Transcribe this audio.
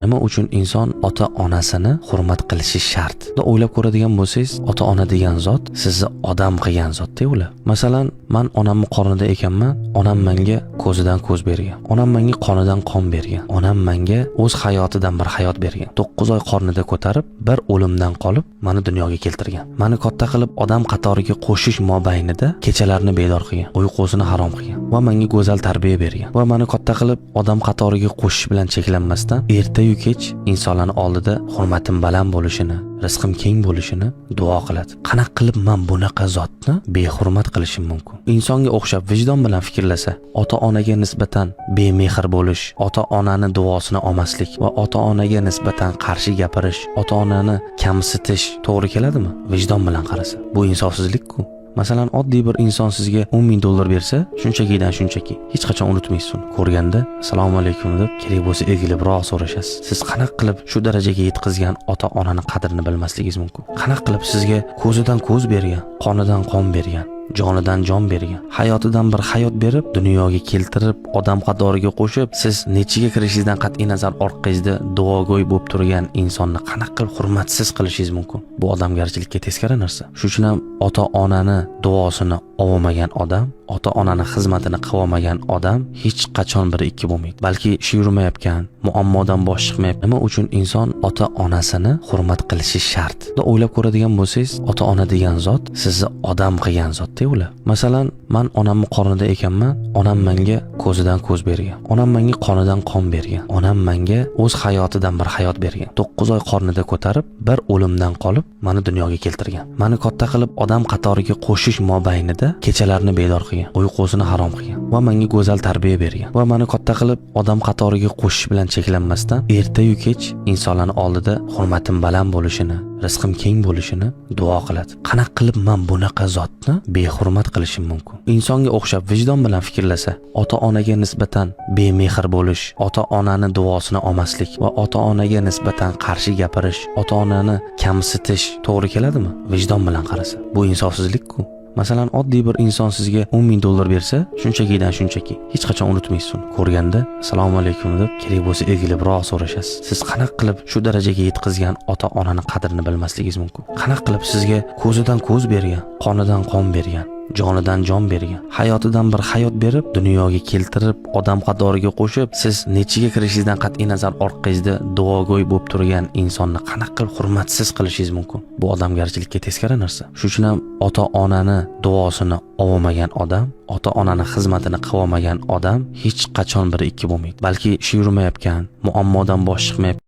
Nima uchun inson ota-onasini hurmat qilishi shart? O'ylab ko'radigan bo'lsangiz, ota-ona degan zot sizni odam qilgan zotda ular. Masalan, men onamning qornida ekanman, onam menga ko'zidan ko'z bergan. Onam menga qonidan qon bergan. Onam menga o'z hayotidan bir hayot bergan. 9 oy qornida ko'tarib, bir o'limdan qolib, meni dunyoga keltirgan. Meni katta qilib odam qatoriga qo'shish mobaynida kechalarni bedor qilgan, uyqusini harom qilgan va menga go'zal tarbiya bergan. Va meni katta qilib odam qatoriga qo'shish bilan cheklanmasdan erta-yu kech insonlarning oldida hurmatim baland bo'lishini, rizqim keng bo'lishini duo qiladi. Qanaqa qilib men bunaqa zotni behurmat qilishim mumkin? Insonga o'xshab vijdon bilan fikrlasa, ota-onaga nisbatan bemehr bo'lish, ota-onani duosini olmaslik va ota-onaga nisbatan qarshi gapirish, ota-onani kamsitish to'g'ri keladimi? Vijdon bilan qarasa, bu insofsizlik-ku. Masalan, oddiy bir inson sizga 10 ming dollar bersa, shunchakidan shunchaki, hech qachon unutmaysiz uni. Ko'rganda "Assalomu alaykum" deb kerak bo'lsa egilibroq so'rashasiz. Siz qanaqa qilib shu darajaga yetkazgan ota-onani qadrini bilmasligingiz mumkin? Qanaqa qilib sizga ko'zidan ko'z bergan, qonidan qon bergan, jonidan jon bergan, hayotidan bir hayot berib, dunyoga keltirib, odam qatoriga qo'shib, siz nechiga kirishingizdan qat'iy nazar orqangizda duogo'y bo'lib turgan insonni qanaqa qilib hurmatsiz qilishingiz mumkin? Bu odamgarchilikka teskari narsa. Shuning uchun ham ota-onani duosini olmagan odam, ota-onani xizmatini qilmagan odam hech qachon bir ikki bo'lmaydi. Balki ishi yurmayotgan, muammodan bosh chiqmayapti. Nima uchun inson ota-onasini hurmat qilishi shart? O'ylab ko'radigan bo'lsangiz, ota-ona degan zot sizni odam qilgan zotda ular. Masalan, men onamning qornida ekanman, onam menga ko'zidan ko'z bergan. Onam menga qonidan qon bergan. Onam menga o'z hayotidan bir hayot bergan. 9 oy qornida ko'tarib, bir o'limdan qolib, meni dunyoga keltirgan. Meni katta qilib odam qatoriga qo'shish mobaynida kechalarni bedor qilgan, uyqusini harom qilgan va menga go'zal tarbiya bergan. Va meni katta qilib odam qatoriga qo'shish bilan cheklanmasdan erta-yu kech insonlarning oldida hurmatim baland bo'lishini, rizqim keng bo'lishini duo qiladi. Qanaqa qilib men bunaqa zotni behurmat qilishim mumkin? Insonga o'xshab vijdon bilan fikrlasa, ota-onaga nisbatan bemehr bo'lish, ota-onani duosini olmaslik va ota-onaga nisbatan qarshi gapirish, ota-onani kamsitish to'g'ri keladimi? Vijdon bilan qarasa, bu insofsizlik-ku. Masalan, oddiy bir inson sizga 10 ming dollar bersa, shunchakidan shunchaki, hech qachon unutmaysiz uni. Ko'rganda "Assalomu alaykum" deb kerak bo'lsa egilibroq so'rashasiz. Siz qanaqa qilib shu darajaga yetkazgan ota-onani qadrini bilmasligingiz mumkin? Qanaqa qilib sizga ko'zidan ko'z bergan, qonidan qon bergan, jonidan jon bergan, hayotidan bir hayot berib, dunyoga keltirib, odam qatoriga qo'shib, siz nechiga kirishingizdan qat'iy nazar orqangizda duogo'y bo'lib turgan insonni qanaqa qilib hurmatsiz qilishingiz mumkin? Bu odamgarchilikka teskari narsa. Shuning uchun ham ota-onani duosini olmagan odam, ota-onani xizmatini qilmagan odam hech qachon bir ikki bo'lmaydi. Balki ishi yurmayotgan, muammodan bosh chiqmayapti.